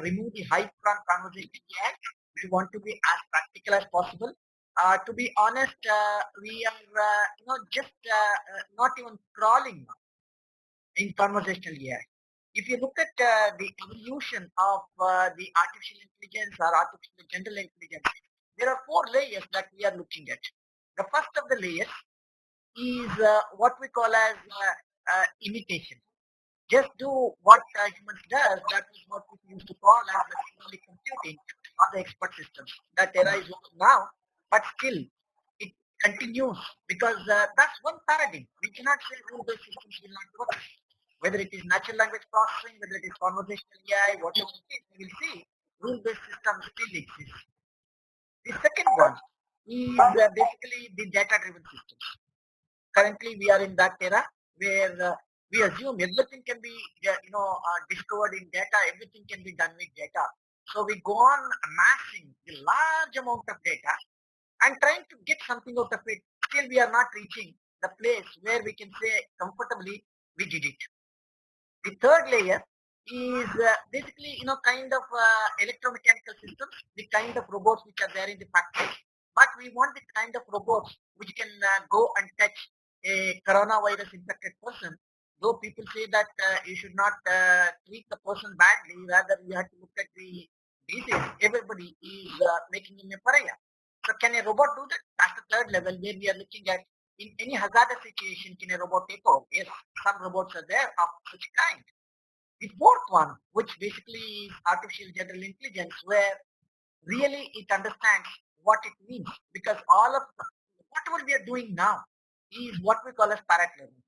remove the hype from conversation AI. We want to be as practical as possible. To be honest, we are just not even crawling in conversational AI. If you look at the evolution of the artificial intelligence or artificial general intelligence, there are four layers that we are looking at. The first of the layers is what we call as imitation. Just do what humans does. That is what we used to call as the symbolic computing or the expert systems. That era is over now, but still it continues because that's one paradigm. We cannot say rule-based systems will not work. Whether it is natural language processing, whether it is conversational AI, whatever it is, we will see rule-based systems still exist. The second one is basically the data-driven systems. Currently, we are in that era where we assume everything can be, discovered in data. Everything can be done with data. So we go on amassing the large amount of data and trying to get something out of it. Still, we are not reaching the place where we can say comfortably we did it. The third layer is basically, kind of electromechanical systems, the kind of robots which are there in the factory. But we want the kind of robots which can go and touch a coronavirus infected person. Though people say that you should not treat the person badly, rather you have to look at the disease. Everybody is making him a pariah. So can a robot do that? That's the third level where we are looking at in any hazardous situation, can a robot take over? Yes, some robots are there of such kind. The fourth one, which basically is artificial general intelligence, where really it understands what it means, because all of whatever we are doing now is what we call as parrot learning.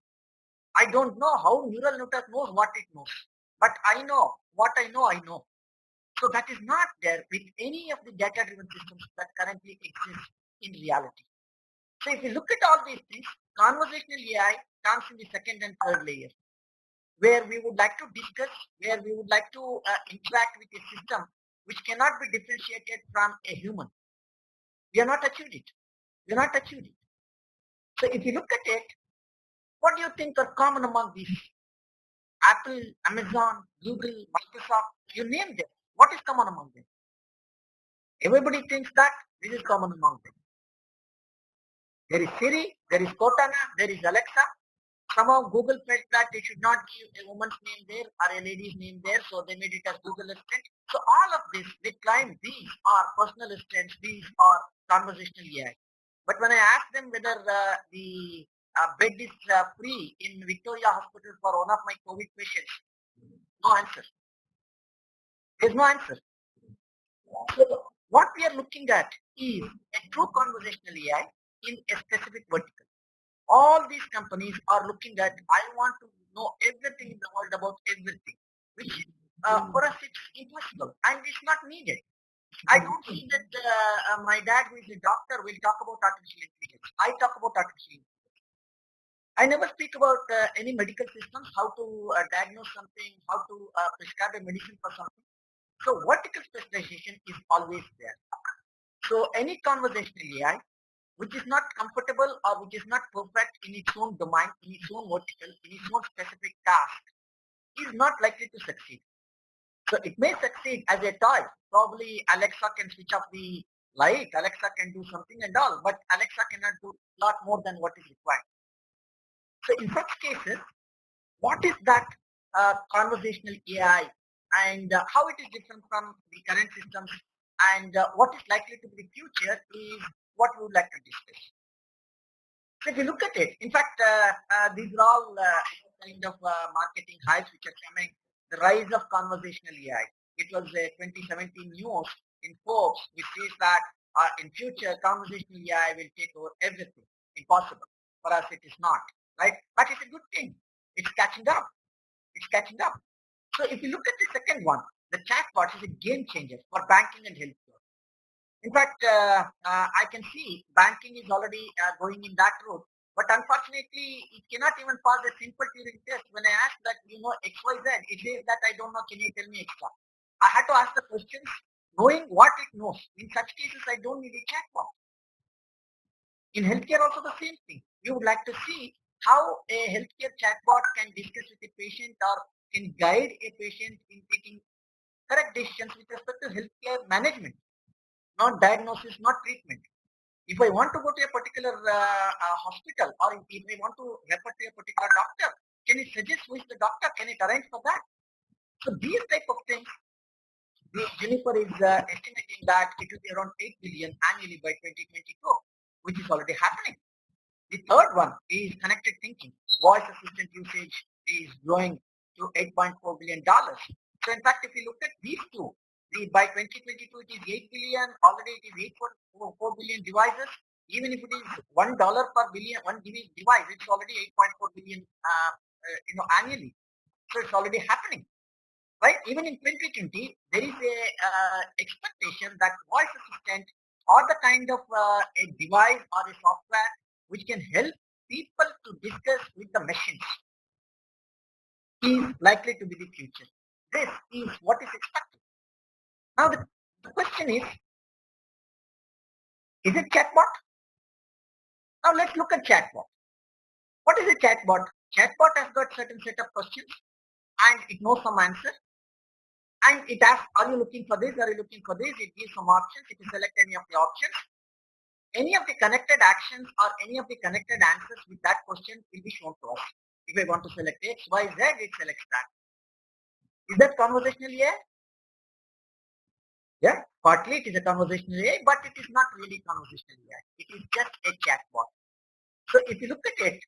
I don't know how neural network knows what it knows, but I know what I know, I know. So that is not there with any of the data-driven systems that currently exist in reality. So if you look at all these things, conversational AI comes in the second and third layer, where we would like to discuss, where we would like to interact with a system which cannot be differentiated from a human. We are not achieved it. We are not achieved it. So if you look at it, what do you think are common among these? Apple, Amazon, Google, Microsoft, you name them. What is common among them? Everybody thinks that this is common among them. There is Siri, there is Cortana, there is Alexa. Somehow Google felt that they should not give a woman's name there or a lady's name there, so they made it as Google Assistant. So all of this, they claim these are personal assistants, these are conversational AI. But when I asked them whether the bed is free in Victoria Hospital for one of my COVID patients, no answer. There's no answer. So what we are looking at is a true conversational AI in a specific vertical. All these companies are looking at, I want to know everything in the world about everything, which for us it's impossible and it's not needed. I don't see that my dad, who is a doctor, will talk about artificial intelligence. I talk about artificial intelligence. I never speak about any medical systems, how to diagnose something, how to prescribe a medicine for something. So vertical specialization is always there. So any conversational AI which is not comfortable or which is not perfect in its own domain, in its own vertical, in its own specific task, is not likely to succeed. So it may succeed as a toy. Probably Alexa can switch off the light, Alexa can do something and all, but Alexa cannot do a lot more than what is required. So in such cases, what is that conversational AI and how it is different from the current systems and what is likely to be the future is what we would like to discuss. So if you look at it, in fact, these are all kind of marketing hypes which are coming. The rise of conversational AI. It was a 2017 news in Forbes which says that in future conversational AI will take over everything. Impossible. For us it is not, right? But it's a good thing. It's catching up. It's catching up. So if you look at the second one, the chatbot is a game changer for banking and healthcare. In fact, I can see banking is already going in that route, but unfortunately, it cannot even pass a simple Turing test. When I ask that, XYZ, it says that I don't know, can you tell me extra? I had to ask the questions knowing what it knows. In such cases, I don't need a chatbot. In healthcare also the same thing. We would like to see how a healthcare chatbot can discuss with a patient or can guide a patient in taking correct decisions with respect to healthcare management, not diagnosis, not treatment. If I want to go to a particular hospital, or if I want to refer to a particular doctor, can you suggest who is the doctor? Can it arrange for that? So these type of things, Jennifer is estimating that it will be around 8 billion annually by 2022, which is already happening. The third one is connected thinking. Voice assistant usage is growing to $8.4 billion. So in fact, if you look at these two, by 2022 it is 8 billion, already it is 8.4 billion devices. Even if it is $1 per billion, one device, it's already 8.4 billion annually. So it's already happening. Right? Even in 2020, there is a expectation that voice assistant or the kind of a device or a software which can help people to discuss with the machines is likely to be the future. This is what is expected. Now the question is it chatbot? Now let's look at chatbot. What is a chatbot? Chatbot has got certain set of questions and it knows some answer. And it asks, are you looking for this? Are you looking for this? It gives some options. If you select any of the options, any of the connected actions or any of the connected answers with that question will be shown to us. If I want to select X, Y, Z, it selects that. Is that conversational AI? Yeah, partly it is a conversational AI, but it is not really conversational AI. It is just a chatbot. So if you look at it,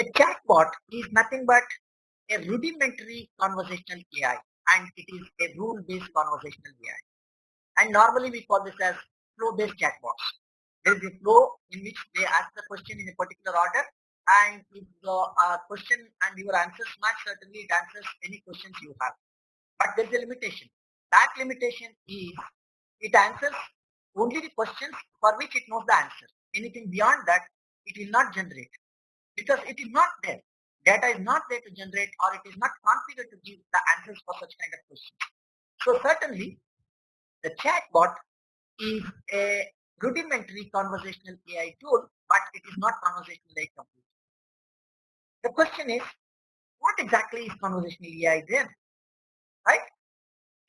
a chatbot is nothing but a rudimentary conversational AI, and it is a rule-based conversational AI. And normally we call this as flow-based chatbots. There is a flow in which they ask the question in a particular order, and if the question and your answers match, certainly it answers any questions you have. But there is a limitation. That limitation is it answers only the questions for which it knows the answer. Anything beyond that, it will not generate because it is not there. Data is not there to generate, or it is not configured to give the answers for such kind of questions. So certainly, the chatbot is a rudimentary conversational AI tool, but it is not conversational AI complete. The question is, what exactly is conversational AI then? Right?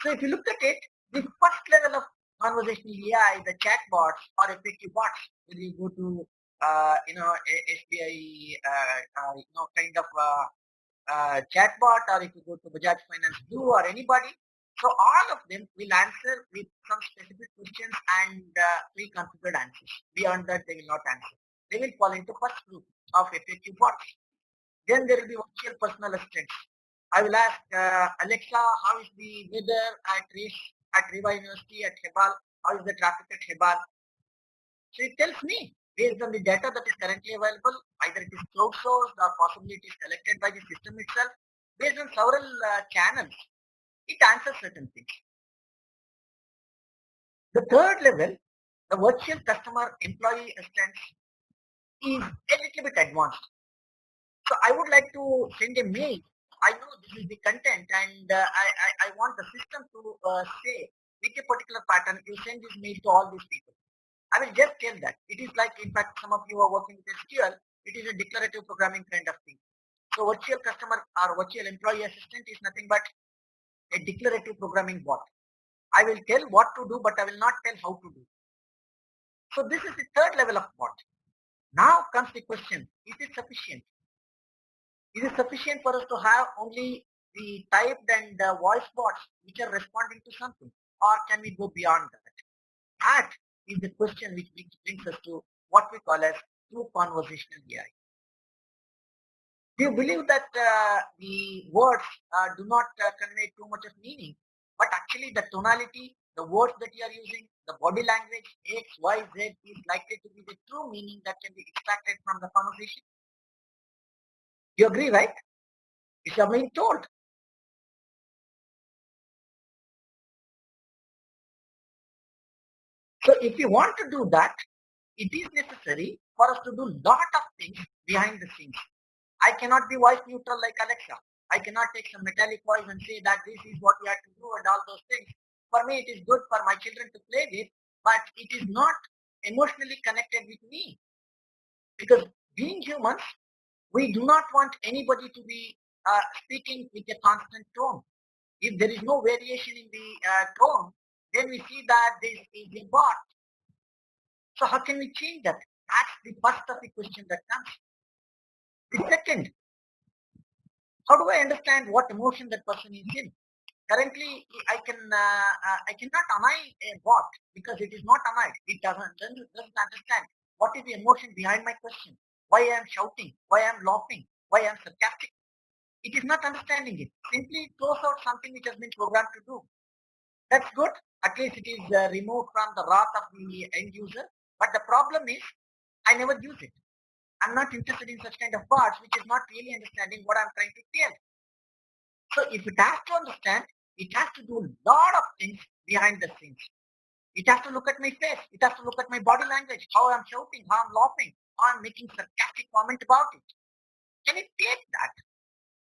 So if you look at it, the first level of conversational AI, the chatbots or effective bots, when you go to SBI kind of chatbot, or if you go to Bajaj Finance Blue or anybody, so all of them will answer with some specific questions and pre-configured answers. Beyond that, they will not answer. They will fall into first group of effective bots. Then there will be virtual personal assistants. I will ask Alexa, how is the weather at Riva University at Hebal? How is the traffic at Hebal? So it tells me based on the data that is currently available, either it is crowdsourced or possibly it is collected by the system itself, based on several channels, it answers certain things. The third level, the virtual customer employee assistance, is a little bit advanced. So I would like to send a mail. I know this is the content, and I want the system to say with a particular pattern, you send this mail to all these people. I will just tell that. It is like, in fact, some of you are working with SQL. It is a declarative programming kind of thing. So virtual customer or virtual employee assistant is nothing but a declarative programming bot. I will tell what to do, but I will not tell how to do. So this is the third level of bot. Now comes the question, is it sufficient? Is it sufficient for us to have only the typed and voice bots which are responding to something? Or can we go beyond that? That is the question which brings us to what we call as true conversational AI. Do you believe that the words do not convey too much of meaning, but actually the tonality, the words that you are using, the body language, X, Y, Z is likely to be the true meaning that can be extracted from the conversation? You agree, right? It's are being told. So if you want to do that, it is necessary for us to do lot of things behind the scenes. I cannot be voice neutral like Alexa. I cannot take some metallic voice and say that this is what you have to do and all those things. For me, it is good for my children to play with, but it is not emotionally connected with me. Because being humans, we do not want anybody to be speaking with a constant tone. If there is no variation in the tone, then we see that this is a bot. So how can we change that? That's the first of the question that comes. The second, how do I understand what emotion that person is in? Currently, I cannot annoy a bot because it is not annoyed. It doesn't understand what is the emotion behind my question. Why I am shouting? Why I am laughing? Why I am sarcastic? It is not understanding it. Simply throws out something which has been programmed to do. That's good. At least it is removed from the wrath of the end user. But the problem is, I never use it. I'm not interested in such kind of bots which is not really understanding what I'm trying to tell. So if it has to understand, it has to do a lot of things behind the scenes. It has to look at my face. It has to look at my body language, how I'm shouting, how I'm laughing, how I'm making sarcastic comment about it. Can it take that?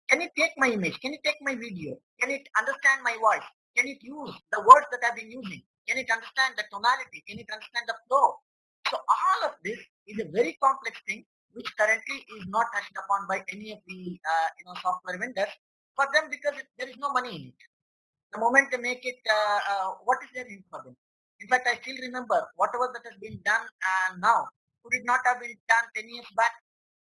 Can it take my image? Can it take my video? Can it understand my voice? Can it use the words that I've been using? Can it understand the tonality? Can it understand the flow? So all of this is a very complex thing which currently is not touched upon by any of the software vendors for them because there is no money in it. The moment they make it, what is there in for them? In fact, I still remember whatever that has been done now, could it not have been done 10 years back?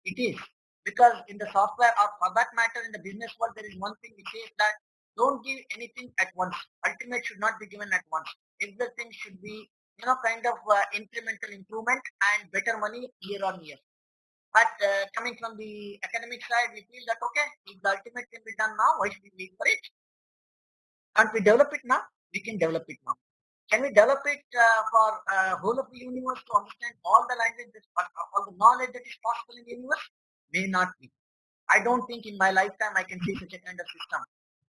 It is. Because in the software or for that matter in the business world, there is one thing which says that don't give anything at once. Ultimate should not be given at once. Everything should be, kind of incremental improvement and better money year on year. But coming from the academic side, we feel that, okay, if the ultimate can be done now, why should we wait for it? Can't we develop it now? We can develop it now. Can we develop it for whole of the universe to understand all the languages, all the knowledge that is possible in the universe? May not be. I don't think in my lifetime I can see such a kind of system.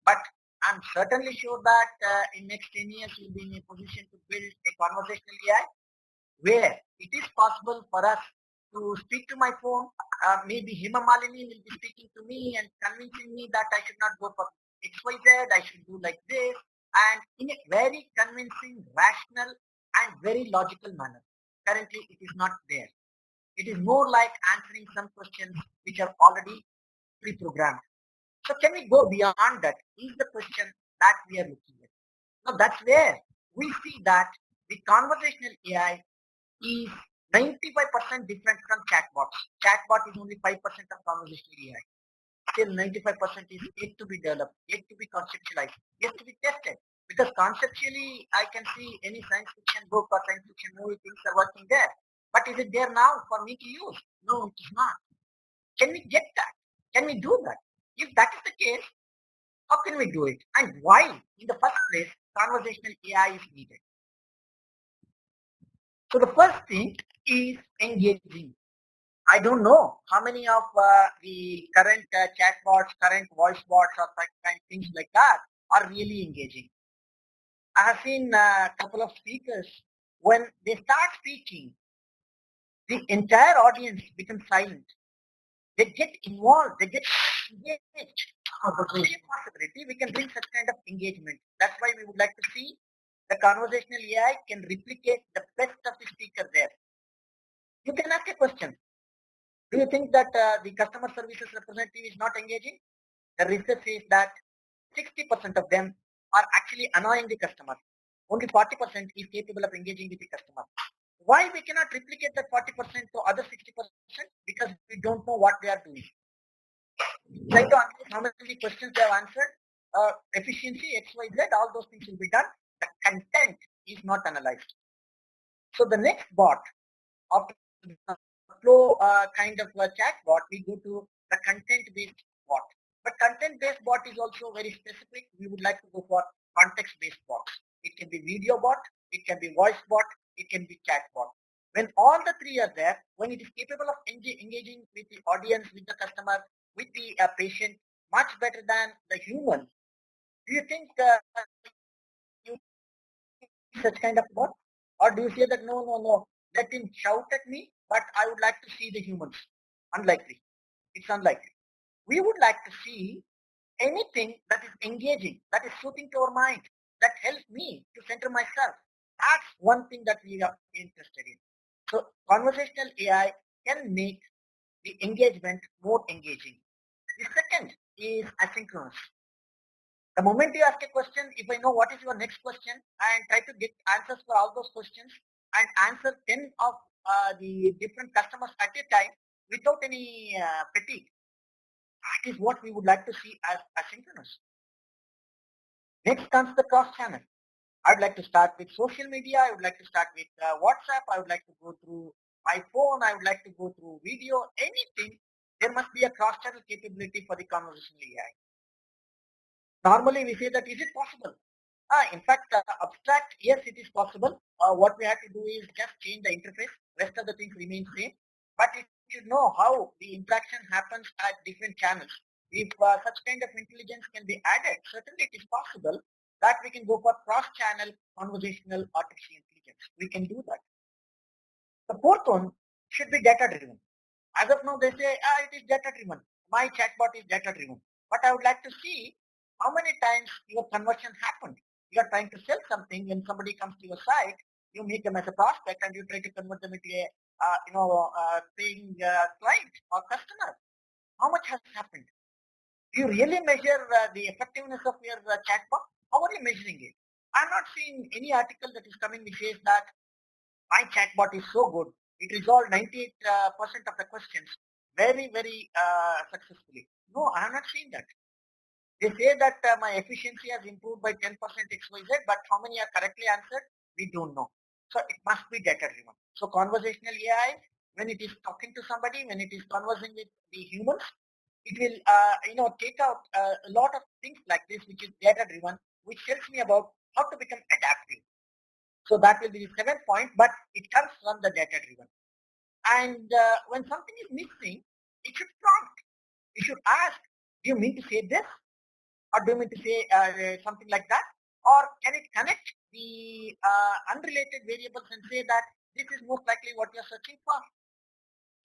But I'm certainly sure that in next 10 years we'll be in a position to build a conversational AI where it is possible for us to speak to my phone. Maybe Hima Malini will be speaking to me and convincing me that I should not go for XYZ, I should do like this, and in a very convincing, rational, and very logical manner. Currently, it is not there. It is more like answering some questions which are already pre-programmed. So can we go beyond that? Is the question that we are looking at. Now that's where we see that the conversational AI is 95% different from chatbots. Chatbot is only 5% of conversational AI. Still 95% is yet to be developed, yet to be conceptualized, yet to be tested. Because conceptually, I can see any science fiction book or science fiction movie, things are working there. But is it there now for me to use? No, it is not. Can we get that? Can we do that? If that is the case, how can we do it? And why, in the first place, conversational AI is needed? So the first thing is engaging. I don't know how many of the current chatbots, current voice bots or kind things like that are really engaging. I have seen a couple of speakers, when they start speaking, the entire audience becomes silent. They get involved, they get engaged. The same possibility, we can bring such kind of engagement. That's why we would like to see the conversational AI can replicate the best of the speaker there. You can ask a question. Do you think that the customer services representative is not engaging? The research says that 60% of them are actually annoying the customer. Only 40% is capable of engaging with the customer. Why we cannot replicate that 40% to other 60%? Because we don't know what they are doing. Try to analyze how many questions they have answered, efficiency, XYZ, all those things will be done. The content is not analyzed. So the next bot, after the flow kind of a chat bot, we go to the content-based bot. But content-based bot is also very specific. We would like to go for context-based bots. It can be video bot, it can be voice bot, it can be chat bot. When all the three are there, when it is capable of engaging with the audience, with the customer, with the patient, much better than the human, do you think you such kind of bot? Or do you say that no, let him shout at me, but I would like to see the humans? Unlikely. It's unlikely. We would like to see anything that is engaging, that is soothing to our mind, that helps me to center myself. That's one thing that we are interested in. So conversational AI can make the engagement more engaging. The second is asynchronous. The moment you ask a question, if I know what is your next question and try to get answers for all those questions and answer 10 of the different customers at a time without any fatigue, that is what we would like to see as asynchronous. Next comes the cross channel. I would like to start with social media. I would like to start with WhatsApp. I would like to go through my phone. I would like to go through video, anything. There must be a cross channel capability for the conversational AI. Normally we say that is it possible? In fact, abstract, yes, it is possible. What we have to do is just change the interface. Rest of the things remain same. But it should know how the interaction happens at different channels. If such kind of intelligence can be added, certainly it is possible that we can go for cross-channel conversational artificial intelligence. We can do that. The fourth one should be data-driven. As of now, they say, it is data-driven. My chatbot is data-driven. But I would like to see how many times your conversion happened. You are trying to sell something, when somebody comes to your site, you meet them as a prospect and you try to convert them into a paying client or customer. How much has happened? Do you really measure the effectiveness of your chatbot? How are you measuring it? I'm not seeing any article that is coming which says that my chatbot is so good. It resolved 98% of the questions very, very successfully. No, I have not seen that. They say that my efficiency has improved by 10% XYZ, but how many are correctly answered? We don't know. So it must be data driven. So conversational AI, when it is talking to somebody, when it is conversing with the humans, it will take out a lot of things like this, which is data driven, which tells me about how to become adaptive. So that will be the seventh point, but it comes from the data driven. And when something is missing, it should prompt. You should ask, do you mean to say this? Or do you mean to say something like that? Or can it connect the unrelated variables and say that this is most likely what you're searching for?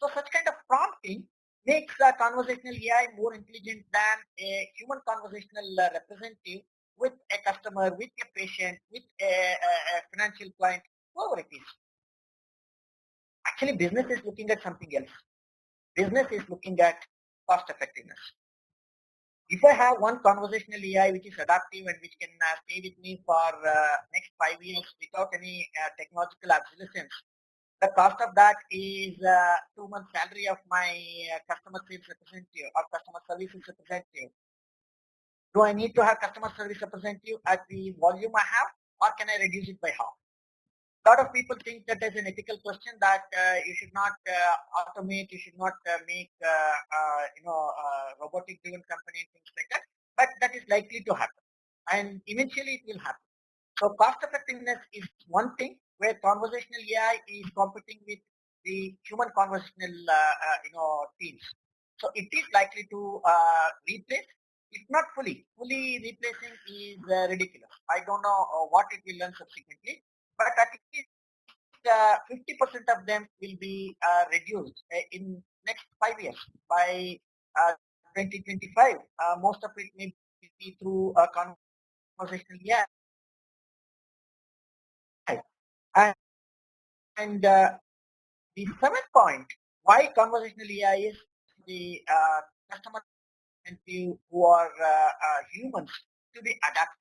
So such kind of prompting makes the conversational AI more intelligent than a human conversational representative with a customer, with a patient, with a financial client, whoever it is. Actually, business is looking at something else. Business is looking at cost effectiveness. If I have one conversational AI which is adaptive and which can stay with me for next 5 years without any technological obsolescence, the cost of that is 2 months salary of my customer sales representative or customer services representative. Do I need to have customer service representative at the volume I have, or can I reduce it by half? A lot of people think that as an ethical question that you should not automate, you should not make robotic driven company and things like that, but that is likely to happen and eventually it will happen. So cost effectiveness is one thing where conversational AI is competing with the human conversational teams. So it is likely to replace, if not fully replacing is ridiculous. I don't know what it will learn subsequently, but at least 50% of them will be reduced in next 5 years. By 2025, most of it may be through conversational AI. And the seventh point, why conversational AI is the customer who are humans to be adaptive.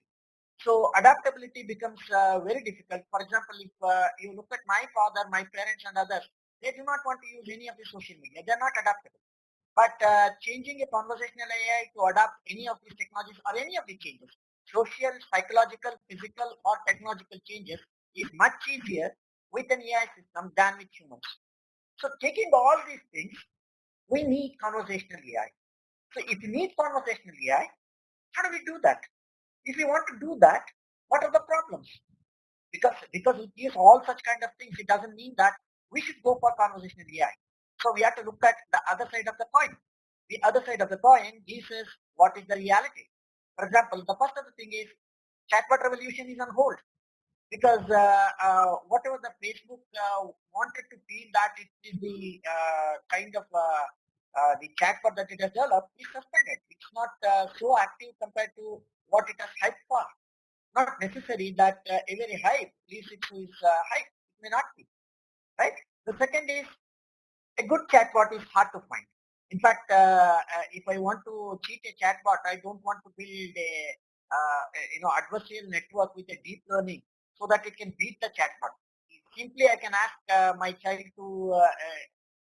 So adaptability becomes very difficult. For example, if you look at my father, my parents and others, they do not want to use any of the social media. They're not adaptable. But changing a conversational AI to adapt any of these technologies or any of the changes, social, psychological, physical or technological changes is much easier with an AI system than with humans. So taking all these things, we need conversational AI. So if you need conversational AI, how do we do that? If we want to do that, what are the problems? Because it is all such kind of things, it doesn't mean that we should go for conversational AI. So we have to look at the other side of the coin. The other side of the coin is what is the reality. For example, the first of the thing is chatbot revolution is on hold because whatever the Facebook wanted to feel that it is the kind of the chatbot that it has developed is suspended. It's not so active compared to what it has hyped for. Not necessary that every hype leads it to its hype. It may not be, right? The second is a good chatbot is hard to find. In fact, if I want to cheat a chatbot, I don't want to build a adversarial network with a deep learning so that it can beat the chatbot. Simply, I can ask my child to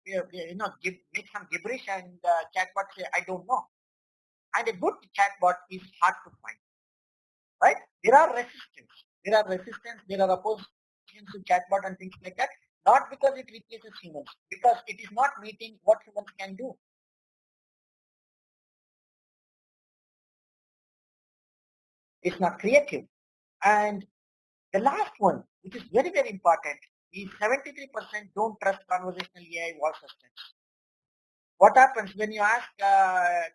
make some gibberish, and chatbot say, "I don't know." And a good chatbot is hard to find, right? There are resistance. There are oppositions to chatbot and things like that. Not because it replaces humans, because it is not meeting what humans can do. It's not creative. And the last one, which is very, very important, is 73% don't trust conversational AI voice assistants. What happens when you ask,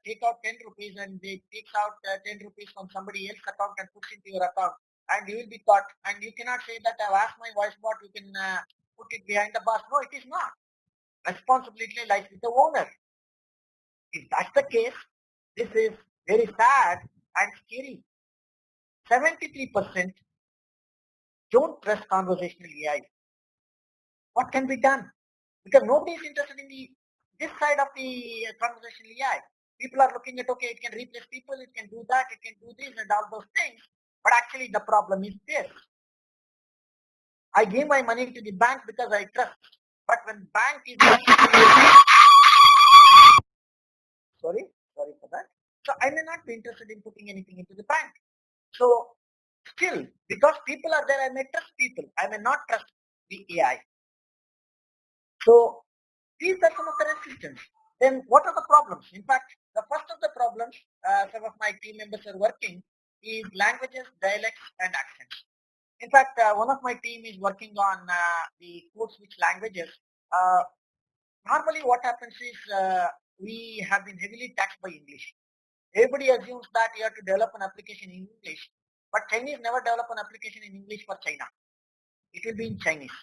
take out 10 rupees and they takes out 10 rupees from somebody else's account and puts into your account, and you will be caught, and you cannot say that I've asked my voice bot, you can put it behind the bars. No, it is not. Responsibility lies with the owner. If that's the case, this is very sad and scary. 73% don't trust conversational AI. What can be done? Because nobody is interested in this side of the conversational AI. People are looking at, okay, it can replace people, it can do that, it can do this and all those things. But actually the problem is this. I give my money to the bank because I trust. But when bank is sorry for that. So I may not be interested in putting anything into the bank. So still, because people are there, I may trust people. I may not trust the AI. So these are some of the resistance. Then what are the problems? In fact, the first of the problems some of my team members are working is languages, dialects, and accents. In fact, one of my team is working on the code switch languages. Uh, Normally, what happens is we have been heavily taxed by English. Everybody assumes that you have to develop an application in English, but Chinese never develop an application in English for China. It will be in Chinese.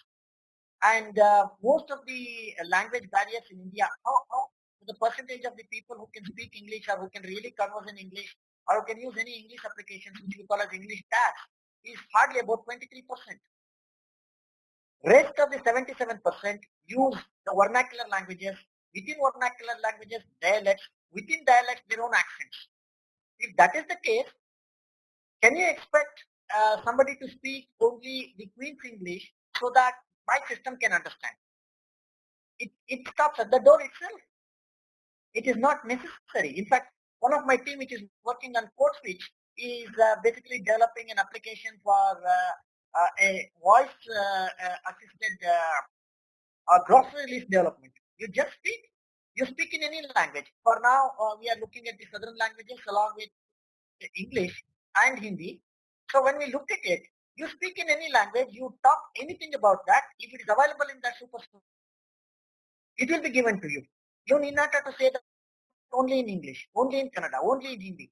And most of the language barriers in India, how the percentage of the people who can speak English or who can really converse in English or who can use any English applications which we call as English tax is hardly about 23%. Rest of the 77% use the vernacular languages, within vernacular languages, dialects, within dialects, their own accents. If that is the case, can you expect somebody to speak only the Queen's English so that my system can understand? It stops at the door itself. It is not necessary. In fact, one of my team which is working on code switch is basically developing an application for a voice assisted grocery list development. You just speak. You speak in any language. For now, we are looking at the southern languages along with English and Hindi. So when we look at it, you speak in any language, you talk anything about that. If it is available in that superstore, it will be given to you. You need not have to say that only in English, only in Kannada, only in Hindi.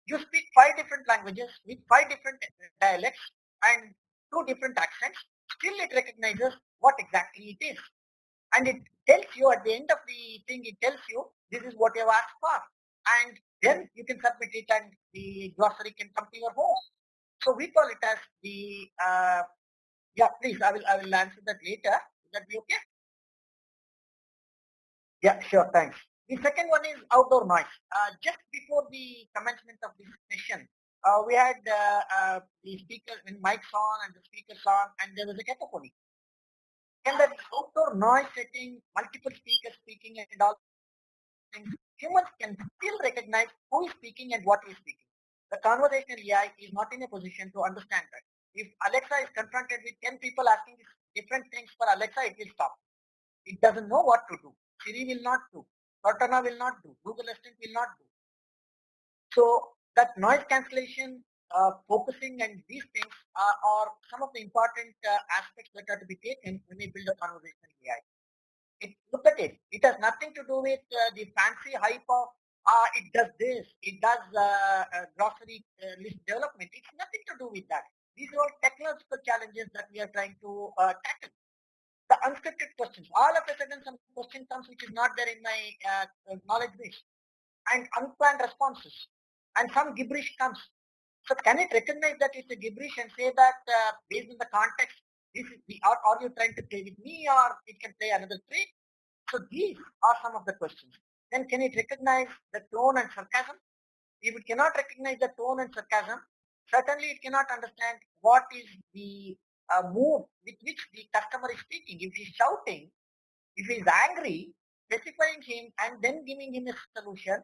You speak 5 different languages with 5 different dialects and 2 different accents. Still it recognizes what exactly it is. And it tells you at the end of the thing, it tells you this is what you have asked for. And then you can submit it and the grocery can come to your home. So we call it as the, yeah, please, I will answer that later. Will that be okay? Yeah, sure, thanks. The second one is outdoor noise. Just before the commencement of this session, we had the speaker, when mics on and the speakers on, and there was a cacophony. In that outdoor noise setting, multiple speakers speaking and all things, humans can still recognize who is speaking and what is speaking. The conversational AI is not in a position to understand that. If Alexa is confronted with 10 people asking different things for Alexa, it will stop. It doesn't know what to do. Siri will not do. Cortana will not do. Google Assistant will not do. So that noise cancellation, focusing, and these things are some of the important aspects that are to be taken when we build a conversational AI. Look at it. It has nothing to do with the fancy hype of it does this, it does grocery list development. It's nothing to do with that. These are all technological challenges that we are trying to tackle. The unscripted questions. All of a sudden some question comes which is not there in my knowledge base, and unplanned responses, and some gibberish comes. So can it recognize that it's a gibberish and say that based on the context, this is the, are you trying to play with me, or it can play another trick? So these are some of the questions. Then can it recognize the tone and sarcasm? If it cannot recognize the tone and sarcasm, Certainly, it cannot understand what is the mood with which the customer is speaking. If he's shouting, if he's angry, specifying him and then giving him a solution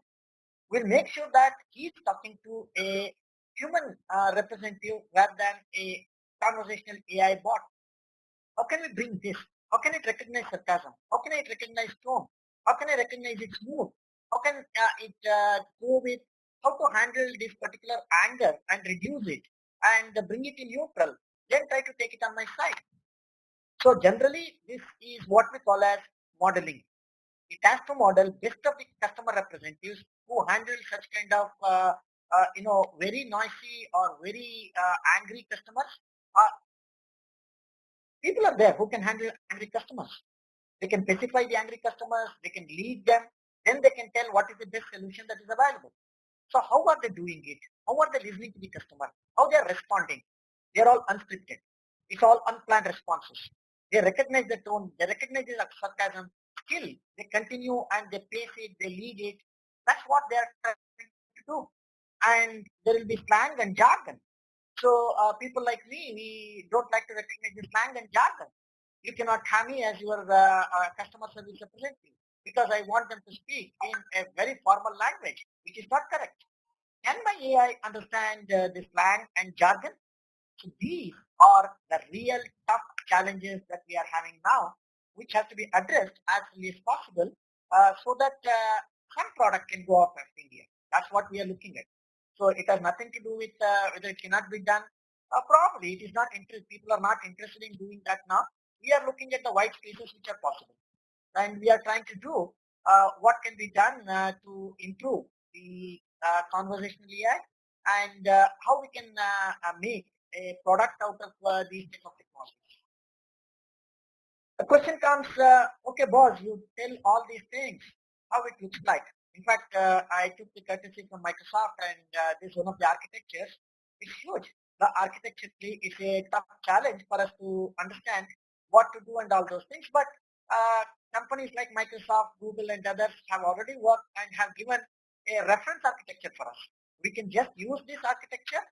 will make sure that he's talking to a human representative rather than a conversational AI bot. How can we bring this? How can it recognize sarcasm? How can it recognize tone? How can I recognize its mood? How can it go with how to handle this particular anger and reduce it and bring it in neutral? Then try to take it on my side. So generally, this is what we call as modeling. It has to model best of the customer representatives who handle such kind of very noisy or very angry customers. Uh, People are there who can handle angry customers. They can specify the angry customers, they can lead them, then they can tell what is the best solution that is available. So how are they doing it? How are they listening to the customer? How they are responding? They are all unscripted. It's all unplanned responses. They recognize the tone, they recognize the sarcasm, still they continue and they pace it, they lead it. That's what they are trying to do. And there will be slang and jargon. So people like me, we don't like to recognize the slang and jargon. You cannot have me as your customer service representative because I want them to speak in a very formal language, which is not correct. Can my AI understand the slang and jargon? So these are the real tough challenges that we are having now, which have to be addressed as early as possible so that some product can go off of India. That's what we are looking at. So it has nothing to do with whether it cannot be done. Probably it is not interested. People are not interested in doing that now. We are looking at the white spaces which are possible, and we are trying to do what can be done to improve the conversational AI and how we can make a product out of these type of technologies. The question comes, okay, boss, you tell all these things, how it looks like. In fact, I took the courtesy from Microsoft, and this is one of the architectures. It's huge. The architecture is a tough challenge for us to understand what to do and all those things. But companies like Microsoft, Google, and others have already worked and have given a reference architecture for us. We can just use this architecture.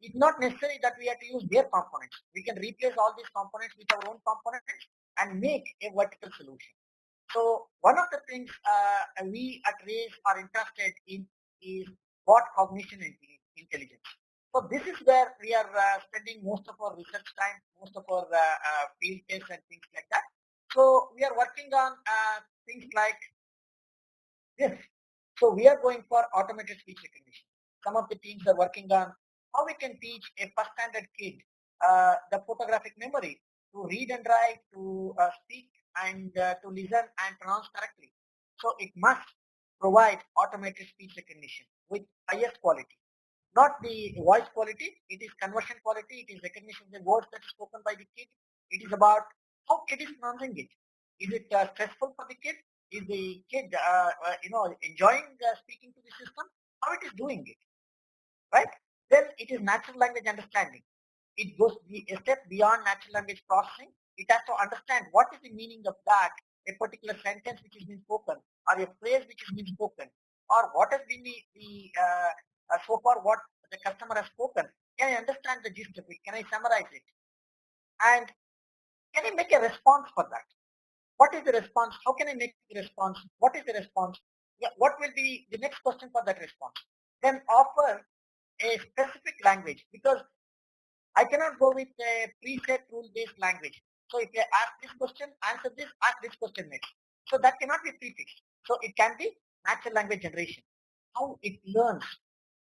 It's not necessary that we have to use their components. We can replace all these components with our own components and make a vertical solution. So one of the things we at Raise are interested in is bot cognition intelligence. So this is where we are spending most of our research time, most of our field tests and things like that. So we are working on things like this. So we are going for automated speech recognition. Some of the teams are working on how we can teach a first standard kid the photographic memory to read and write, to speak and to listen and pronounce correctly. So it must provide automated speech recognition with highest quality. Not the voice quality, it is conversion quality, it is recognition of the words that is spoken by the kid. It is about how kid is pronouncing it. Is it stressful for the kid? Is the kid, enjoying speaking to the system? How it is doing it, right? Then it is natural language understanding. It goes a step beyond natural language processing. It has to understand what is the meaning of that, a particular sentence which is being spoken, or a phrase which is being spoken, or what has been so far what the customer has spoken. Can I understand the gist of it? Can I summarize it? And can I make a response for that? What is the response? How can I make the response? What is the response? Yeah, what will be the next question for that response? Then offer a specific language, because I cannot go with a preset rule-based language. So if I ask this question, answer this, ask this question next. So that cannot be prefixed. So it can be natural language generation. How it learns,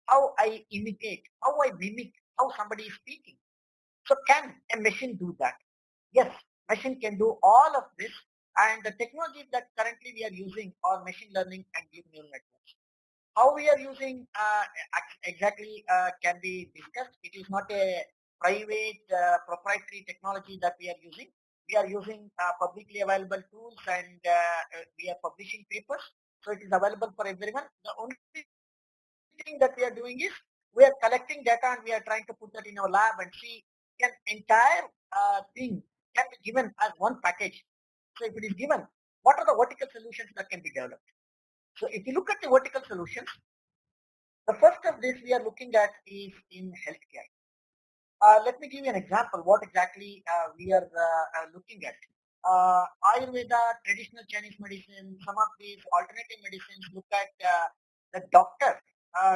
how I imitate, how I mimic, how somebody is speaking. So can a machine do that? Yes, machine can do all of this, and the technologies that currently we are using are machine learning and deep neural networks. How we are using exactly can be discussed. It is not a private proprietary technology that we are using. We are using publicly available tools, and we are publishing papers. So it is available for everyone. The only thing that we are doing is we are collecting data and we are trying to put that in our lab and see can entire thing can be given as one package. So if it is given, what are the vertical solutions that can be developed? So if you look at the vertical solutions, the first of this we are looking at is in healthcare. Let me give you an example. What exactly we are looking at? Ayurveda, traditional Chinese medicine, some of these alternative medicines look at the doctor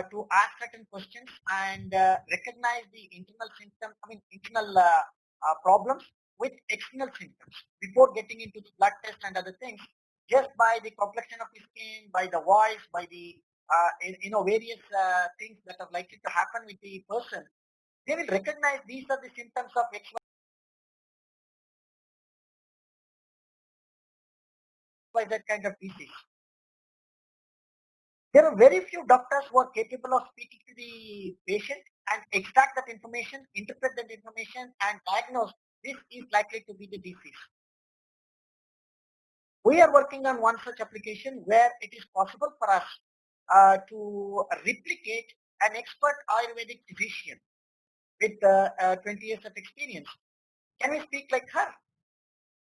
to ask certain questions and recognize the internal symptom, internal problems with external symptoms before getting into the blood test and other things. Just by the complexion of the skin, by the voice, by the various things that are likely to happen with the person, they will recognize these are the symptoms of XYZ kind of disease. There are very few doctors who are capable of speaking to the patient and extract that information, interpret that information, and diagnose this is likely to be the disease. We are working on one such application where it is possible for us to replicate an expert Ayurvedic physician with 20 years of experience. Can we speak like her?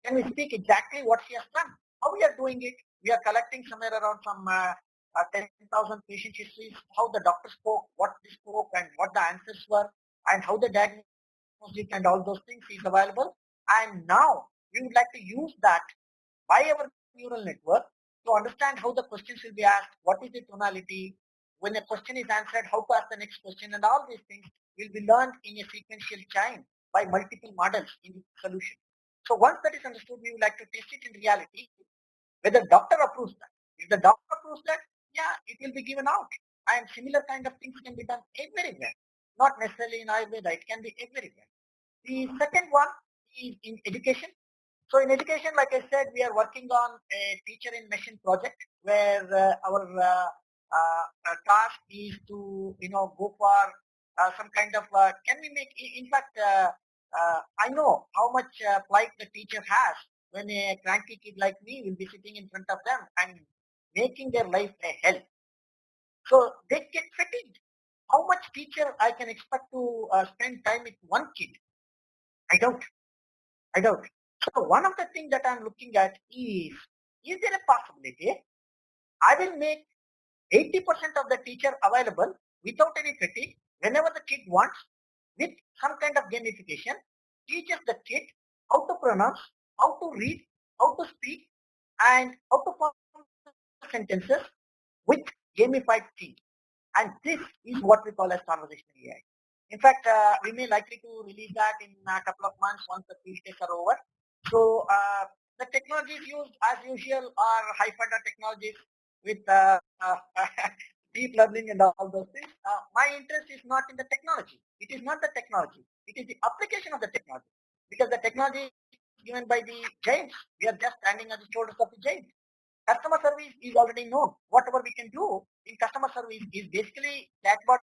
Can we speak exactly what she has done? How we are doing it? We are collecting somewhere around some 10,000 patient histories, how the doctor spoke, what they spoke, and what the answers were, and how the diagnostic and all those things is available. And now we would like to use that by our neural network to understand how the questions will be asked, what is the tonality, when a question is answered, how to ask the next question, and all these things will be learned in a sequential chain by multiple models in the solution. So once that is understood, we would like to test it in reality, whether doctor approves that. If the doctor approves that, yeah, it will be given out. And similar kind of things can be done everywhere, not necessarily in Ayurveda, it can be everywhere. The second one is in education. So in education, like I said, we are working on a teacher in machine project where our task is to go for some kind of can we make in fact I know how much plight the teacher has when a cranky kid like me will be sitting in front of them and making their life a hell. So they get fatigued. How much teacher I can expect to spend time with one kid? I don't. I don't. So one of the things that I'm looking at is there a possibility I will make 80% of the teacher available without any fatigue whenever the kid wants with some kind of gamification, teaches the kid how to pronounce, how to read, how to speak, and how to form sentences with gamified things. And this is what we call as conversational AI. In fact, we may likely to release that in a couple of months once the field tests are over. So the technologies used as usual are high-funder technologies with deep learning and all those things. My interest is not in the technology. It is not the technology. It is the application of the technology. Because the technology is given by the giants. We are just standing on the shoulders of the giants. Customer service is already known. Whatever we can do in customer service is basically chatbots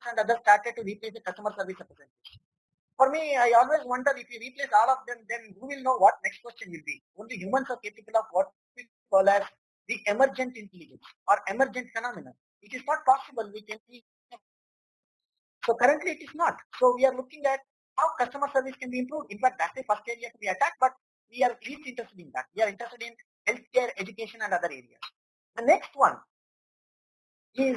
and others started to replace the customer service representatives. For me, I always wonder if you replace all of them, then who will know what next question will be? Only humans are capable of what we call as the emergent intelligence or emergent phenomena. It is not possible with any. So currently it is not. So we are looking at how customer service can be improved. In fact, that's the first area to be attacked, but we are least interested in that. We are interested in healthcare, education, and other areas. The next one is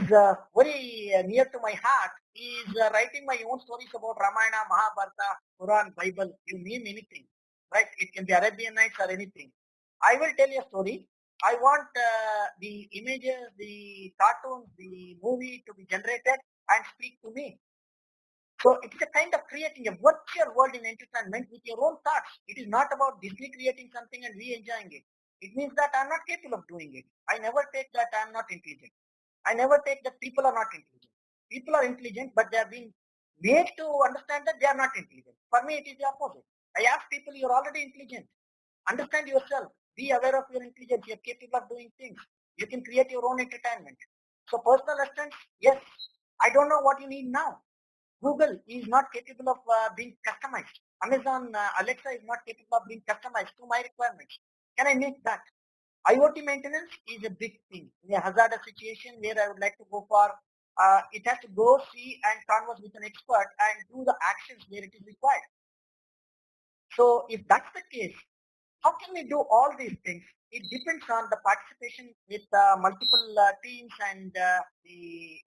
very near to my heart is writing my own stories about Ramayana, Mahabharata, Quran, Bible, you name anything, right? It can be Arabian Nights or anything. I will tell you a story. I want the images, the cartoons, the movie to be generated and speak to me. So it is a kind of creating a virtual world in entertainment with your own thoughts. It is not about Disney creating something and we enjoying it. It means that I'm not capable of doing it. I never take that I'm not intelligent. I never take that people are not intelligent. People are intelligent, but they are being made to understand that they are not intelligent. For me, it is the opposite. I ask people, you're already intelligent. Understand yourself. Be aware of your intelligence. You're capable of doing things. You can create your own entertainment. So personal assistance, yes. I don't know what you need now. Google is not capable of being customized. Amazon Alexa is not capable of being customized to my requirements. Can I make that? IoT maintenance is a big thing. In a hazardous situation where I would like to go for, it has to go see and converse with an expert and do the actions where it is required. So if that's the case, how can we do all these things? It depends on the participation with multiple teams and the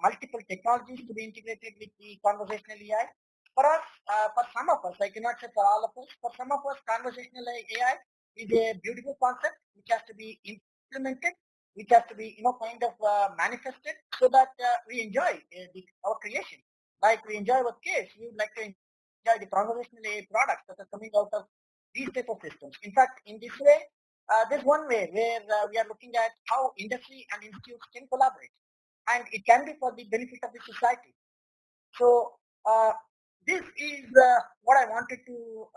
multiple technologies to be integrated with the conversational AI. for some of us, I cannot say for all of us, for some of us, conversational AI is a beautiful concept which has to be implemented, which has to be, kind of manifested so that we enjoy our creation. Like we enjoy our case, we would like to enjoy the conversational AI products that are coming out of these type of systems. In fact, in this way, there's one way where we are looking at how industry and institutes can collaborate, and it can be for the benefit of the society. So uh, this is what I wanted to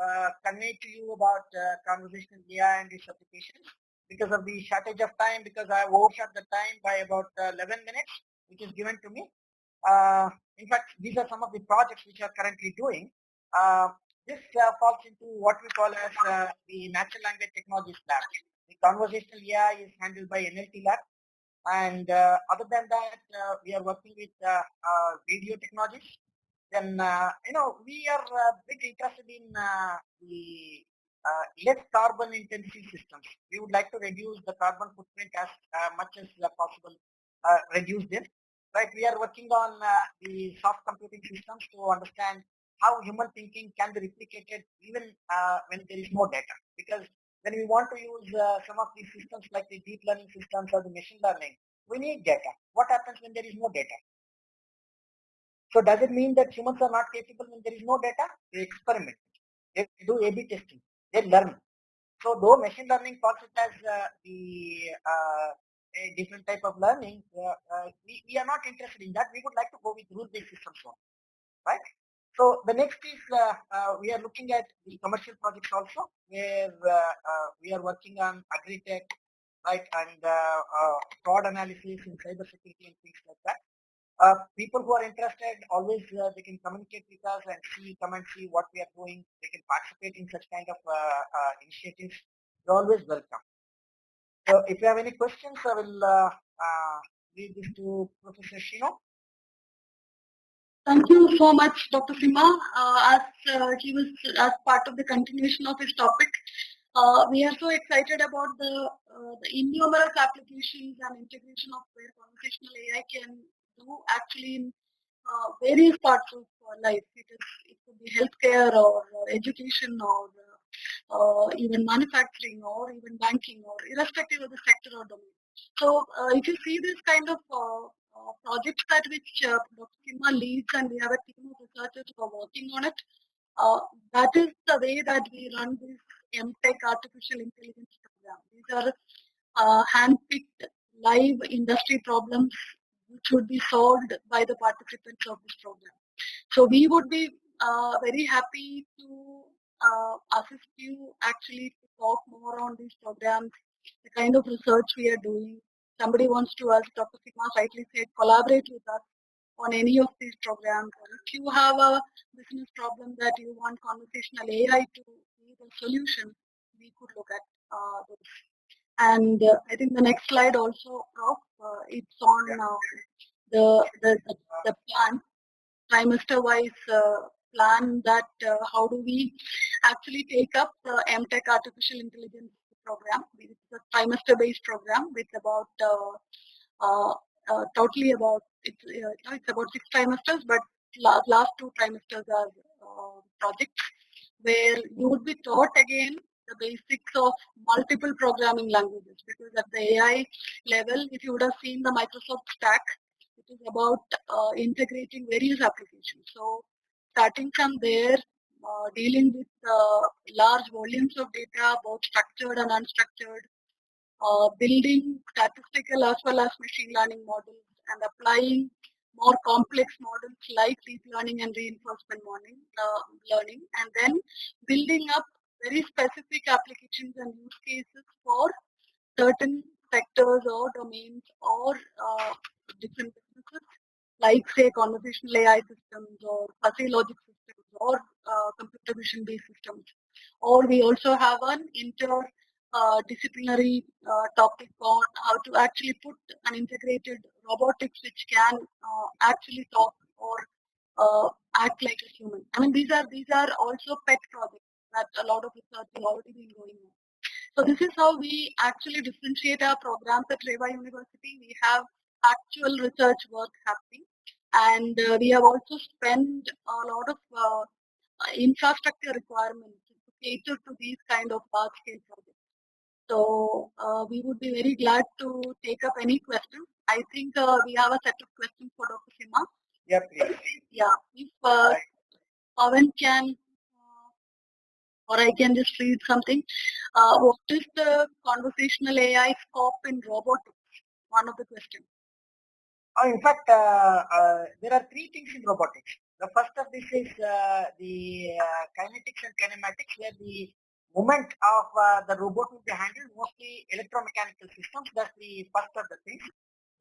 convey to you about conversational AI and its applications. Because of the shortage of time, because I overshot the time by about 11 minutes, which is given to me. Uh, in fact, these are some of the projects which are currently doing. Uh, this falls into what we call as the Natural Language Technologies Lab. The conversational AI is handled by NLT Lab. And other than that, we are working with video technologies. Then, we are bit interested in the less carbon intensive systems. We would like to reduce the carbon footprint as much as possible, reduce them. Right, we are working on the soft computing systems to understand how human thinking can be replicated even when there is no data. Because when we want to use some of these systems like the deep learning systems or the machine learning, we need data. What happens when there is no data? So does it mean that humans are not capable when there is no data? They experiment. They do A/B testing. They learn. So though machine learning calls it as a different type of learning, we are not interested in that. We would like to go with rule-based systems only, right? So the next is we are looking at the commercial projects also, where we are working on agri-tech, right, and fraud analysis and cyber security and things like that. People who are interested, always they can communicate with us and come and see what we are doing. They can participate in such kind of initiatives. You're always welcome. So if you have any questions, I will leave this to Professor Shino. Thank you so much, Dr. Sima. As he was as part of the continuation of his topic, we are so excited about the innumerous applications and integration of where conversational AI can do actually in various parts of life. It could be healthcare or education or even manufacturing or even banking or irrespective of the sector or domain. So if you see this kind of projects that which Dr. Sima leads and we have a team of researchers who are working on it, that is the way that we run this MTech artificial intelligence program. These are hand-picked live industry problems which would be solved by the participants of this program. So we would be very happy to assist you actually to talk more on these programs, the kind of research we are doing. Somebody wants to, as Dr. Sigma rightly said, collaborate with us on any of these programs. Or if you have a business problem that you want conversational AI to be the solution, we could look at those. And I think the next slide also, Prof, it's on the plan, trimester-wise plan that how do we actually take up the MTech Artificial Intelligence program. It's a trimester-based program with about totally about it's about 6 trimesters, but last 2 trimesters are projects where you would be taught again the basics of multiple programming languages, because at the AI level, if you would have seen the Microsoft stack, it is about integrating various applications. So starting from there, dealing with large volumes of data, both structured and unstructured, building statistical as well as machine learning models and applying more complex models like deep learning and reinforcement learning, and then building up very specific applications and use cases for certain sectors or domains or different businesses, like say conversational AI systems or fuzzy logic systems or computer vision based systems. Or we also have an interdisciplinary topic on how to actually put an integrated robotics which can actually talk or act like a human. I mean, these are also pet projects that a lot of research has already been going on. So this is how we actually differentiate our programs at Reva University. We have actual research work happening. and we have also spent a lot of infrastructure requirements to cater to these kind of large scale projects. So we would be very glad to take up any questions. I think we have a set of questions for Dr. Sima. Yeah, please. Yeah, if Pawan can, or I can just read something. What is the conversational AI scope in robotics? One of the questions. In fact, there are three things in robotics. The first of this is the kinetics and kinematics, where the movement of the robot will be handled mostly electromechanical systems. That's the first of the things.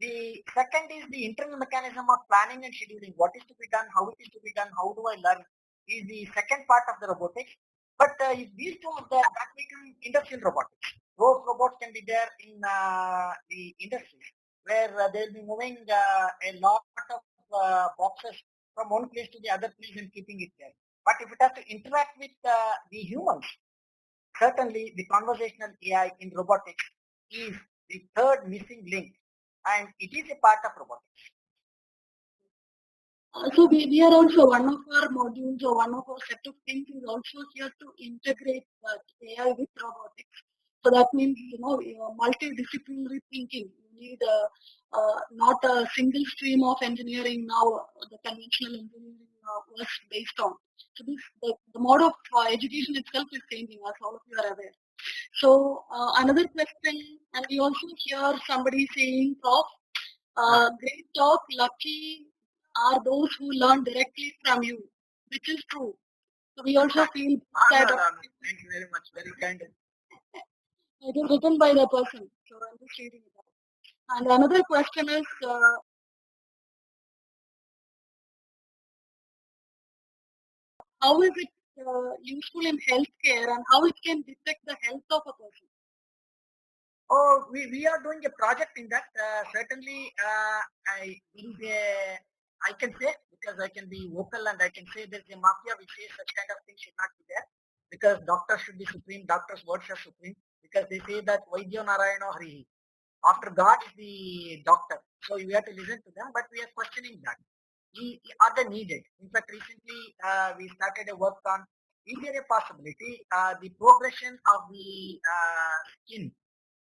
The second is the internal mechanism of planning and scheduling. What is to be done, how it is to be done, how do I learn, is the second part of the robotics. But if these two are there, that becomes industrial robotics. Those robots can be there in the industries, where they'll be moving a lot of boxes from one place to the other place and keeping it there. But if it has to interact with the humans, certainly the conversational AI in robotics is the third missing link, and it is a part of robotics. So we are also one of our modules or one of our set of things is also here to integrate AI with robotics. So that means multidisciplinary thinking. You need not a single stream of engineering now. The conventional engineering works based on. So the mode of education itself is changing, as all of you are aware. So another question, and we also hear somebody saying, Prof, great talk, lucky are those who learn directly from you, which is true. So we also feel that Thank you very much. Very kind. it is written by the person. So I'm just reading it out. And another question is, how is it useful in healthcare and how it can detect the health of a person? Oh, we are doing a project in that. Certainly, I can say, because I can be vocal and I can say there's a mafia which says such kind of things should not be there, because doctors should be supreme, doctors' words are supreme, because they say that Vaidya Narayana Harihi. After God is the doctor. So we have to listen to them, but we are questioning that. Are they needed? In fact, recently we started a work on, is there a possibility the progression of the skin,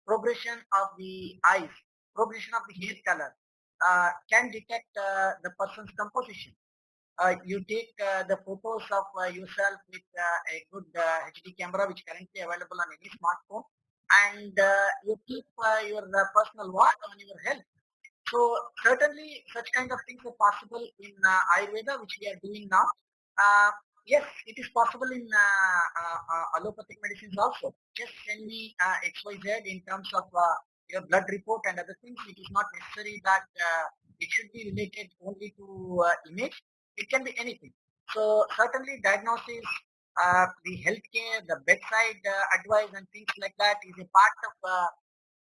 progression of the eyes, progression of the hair color can detect the person's composition. You take the photos of yourself with a good HD camera, which currently available on any smartphone, and you keep your personal watch on your health. So certainly such kind of things are possible in Ayurveda, which we are doing now. Yes, it is possible in allopathic medicines also. Just send me XYZ in terms of your blood report and other things. It is not necessary that it should be related only to image. It can be anything. So certainly diagnosis, the healthcare, the bedside advice and things like that is a part of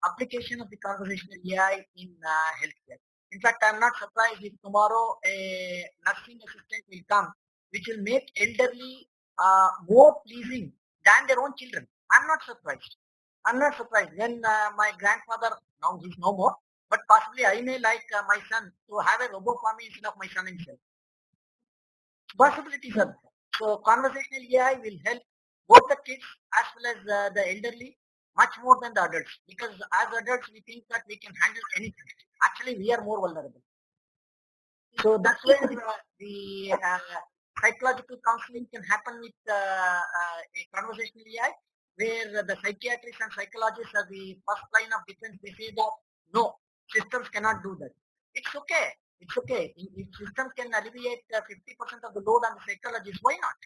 application of the conversational AI in healthcare. In fact, I'm not surprised if tomorrow a nursing assistant will come, which will make elderly more pleasing than their own children. I'm not surprised. I'm not surprised. When my grandfather, now he's no more, but possibly I may like my son to have a robo for me instead of my son himself. Possibilities are there. So conversational AI will help both the kids as well as the elderly much more than the adults, because as adults we think that we can handle anything. Actually, we are more vulnerable. So that's where the psychological counseling can happen with a conversational AI, where the psychiatrists and psychologists are the first line of defense. They say that no, systems cannot do that. It's okay. It's okay. If systems can alleviate 50% of the load on the psychologists, why not?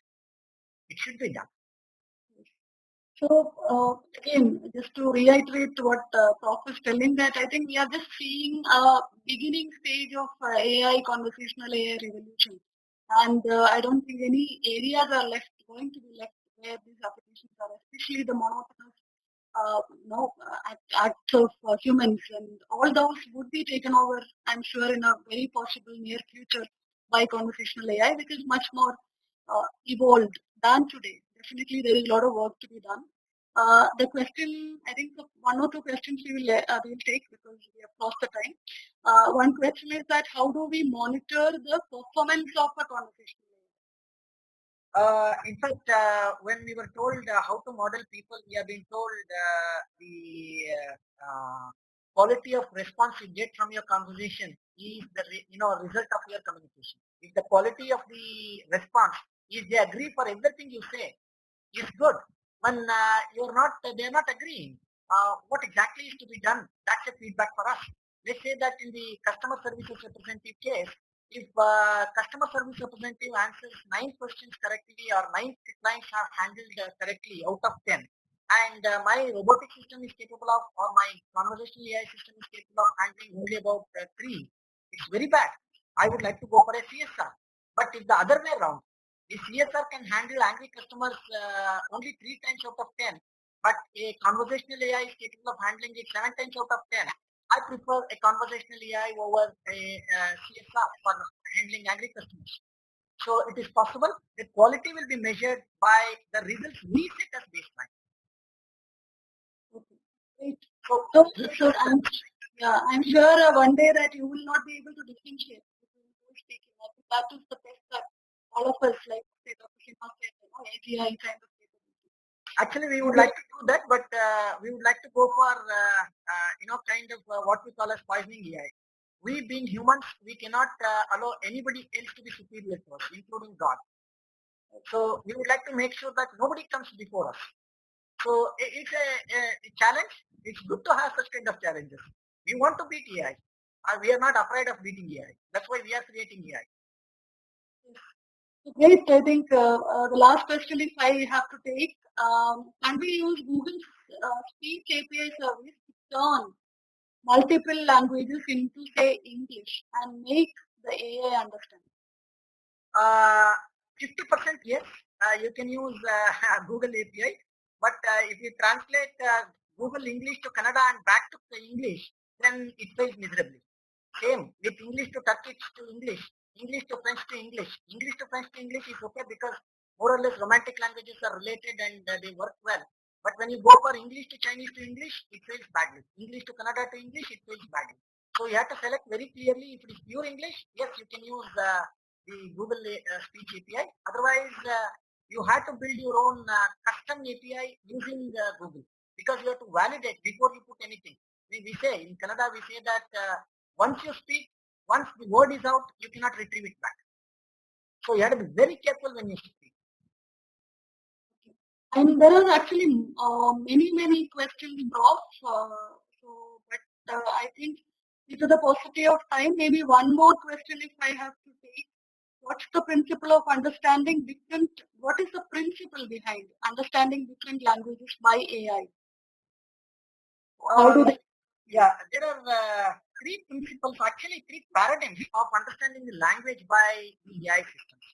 It should be done. So again, just to reiterate what Prof is telling, that I think we are just seeing a beginning stage of AI, conversational AI revolution, and I don't think any areas are going to be left where these applications are, especially the monotonous, acts of humans, and all those would be taken over, I'm sure, in a very possible near future by conversational AI, which is much more evolved than today. Definitely, there is a lot of work to be done. The question, I think one or two questions we will take because we have crossed the time. One question is that how do we monitor the performance of a conversation? In fact, when we were told how to model people, we have been told the quality of response you get from your conversation is the result of your communication. If the quality of the response is they agree for everything you say is good, when you're not, they're not agreeing. What exactly is to be done? That's a feedback for us. Let's say that in the customer services representative case, if customer service representative answers 9 questions correctly or 9 clients are handled correctly out of 10, and my robotic system is capable of, or my conversational AI system is capable of handling only about 3, it's very bad. I would like to go for a CSR. But if the other way around, the CSR can handle angry customers only 3 times out of 10, but a conversational AI is capable of handling it 7 times out of 10. I prefer a conversational AI over a CSR for handling angry customers. So it is possible. The quality will be measured by the results we set as baseline. Okay, great. So, So I'm sure one day that you will not be able to differentiate between those speaking. I think that is the best that all of us, like say Dr. Sima said, AGI kind of capability. actually, we would like to do that, but we would like to go for kind of what we call as poisoning AI. We being humans, we cannot allow anybody else to be superior to us, including God. So we would like to make sure that nobody comes before us. So it's a challenge. It's good to have such kind of challenges. We want to beat AI. We are not afraid of beating AI. That's why we are creating AI. Great. I think the last question, if I have to take, can we use Google's speech API service to turn multiple languages into, say, English and make the AI understand? 50% yes, you can use Google API, but if you translate Google English to Kannada and back to English, then it fails miserably. Same with English to Turkish to English, English to French to English. English to French to English is okay because more or less romantic languages are related and they work well. But when you go for English to Chinese to English, it fails badly. English to Kannada to English, it fails badly. So you have to select very clearly. If it is pure English, yes, you can use the Google Speech API. Otherwise, you have to build your own custom API using Google, because you have to validate before you put anything. We say in Kannada, we say that once you speak, once the word is out, you cannot retrieve it back. So you have to be very careful when you speak. And there are actually many questions brought. But I think due to the paucity of time, maybe one more question if I have to take. What's the principle of understanding different? What is the principle behind understanding different languages by AI? How do they? Yeah, there are 3 principles, actually 3 paradigms of understanding the language by the AI systems.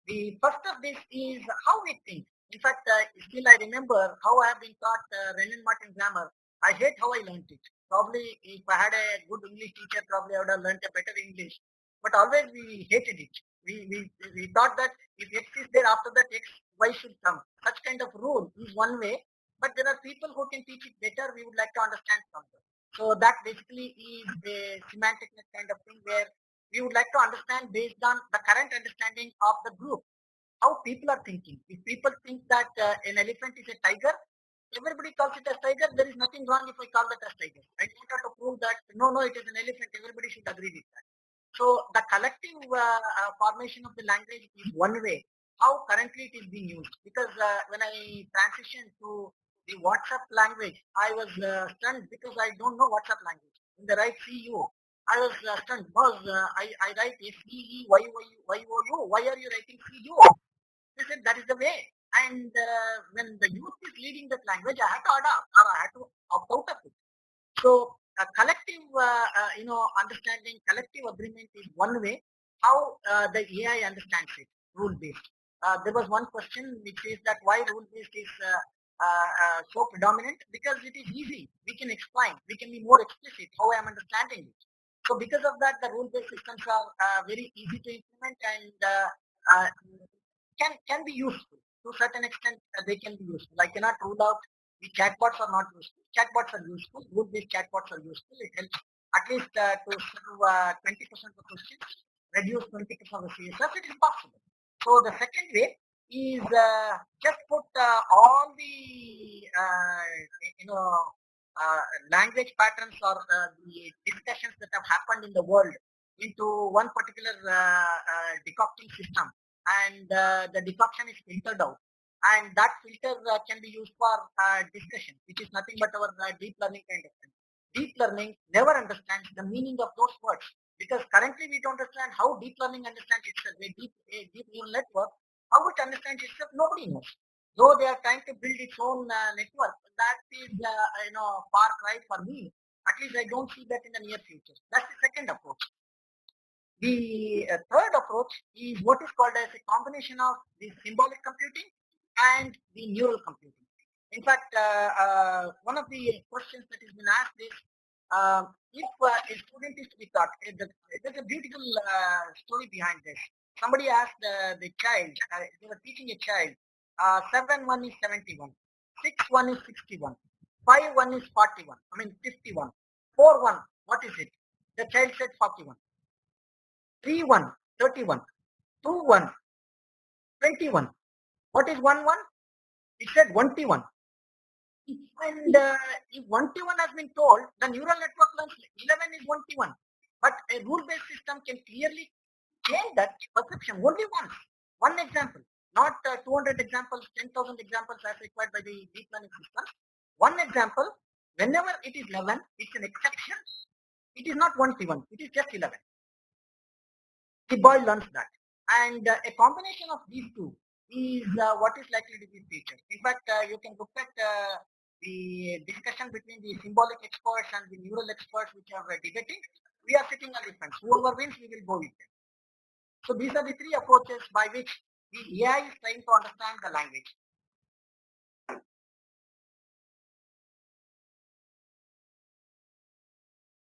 The first of this is how we think. In fact, still I remember how I have been taught Renan Martin grammar. I hate how I learned it. Probably if I had a good English teacher, probably I would have learned a better English. But always we hated it. We thought that if X is there after that X, Y should come. Such kind of rule is one way. But there are people who can teach it better. We would like to understand from them. So that basically is a semantic kind of thing where we would like to understand based on the current understanding of the group, how people are thinking. If people think that an elephant is a tiger, everybody calls it as tiger. There is nothing wrong if I call that as tiger. I don't have to prove that, no, it is an elephant. Everybody should agree with that. So the collective formation of the language is one way. How currently it is being used. Because when I transitioned to the WhatsApp language, I was stunned because I don't know WhatsApp language. In the right CU, I was stunned because I write SEEYYOU. Why are you writing CU? They said that is the way. And when the youth is leading that language, I had to adopt or I had to opt out of it. So collective, understanding, collective agreement is one way how the AI understands it, rule based. There was one question which says that why rule based is so predominant, because it is easy. We can explain. We can be more explicit how I am understanding it. So because of that, the rule based systems are very easy to implement and uh, can be useful to a certain extent. They can be useful. I cannot rule out The chatbots are not useful. Chatbots are useful. Group-based chatbots are useful. It helps at least to solve 20% of the questions, reduce 20% of the CSS. It is possible. So the second way is just put all the you know language patterns or the discussions that have happened in the world into one particular decocting system, and the decoction is filtered out, and that filter can be used for discussion, which is nothing but our deep learning kind of thing. Deep learning never understands the meaning of those words, because currently we don't understand how deep learning understands itself. A deep neural network, how it understands itself, nobody knows. Though they are trying to build its own network, that is far cry for me. At least I don't see that in the near future. That's the second approach. The third approach is what is called as a combination of the symbolic computing and the neural computing. In fact, one of the questions that has been asked is, if a student is to be taught, there's a beautiful story behind this. Somebody asked the child, they were teaching a child, 7 1 is 71, 6 1 is 61, 5 1 is 41, 51, 4 1, what is it? The child said 41. 3 1, 31, 2 1, 21. What is 1 1? It said 21. And if 21 has been told, the neural network learns 11 is 21. But a rule-based system can clearly change that perception only once. One example, not 200 examples, 10,000 examples as required by the deep learning systems. One example, whenever it is 11, it's an exception. It is not 21, it is just 11. The boy learns that. And a combination of these two is what is likely to be featured. In fact, you can look at the discussion between the symbolic experts and the neural experts which are debating. We are sitting on the fence. Whoever wins, we will go with them. So these are the three approaches by which the AI is trying to understand the language.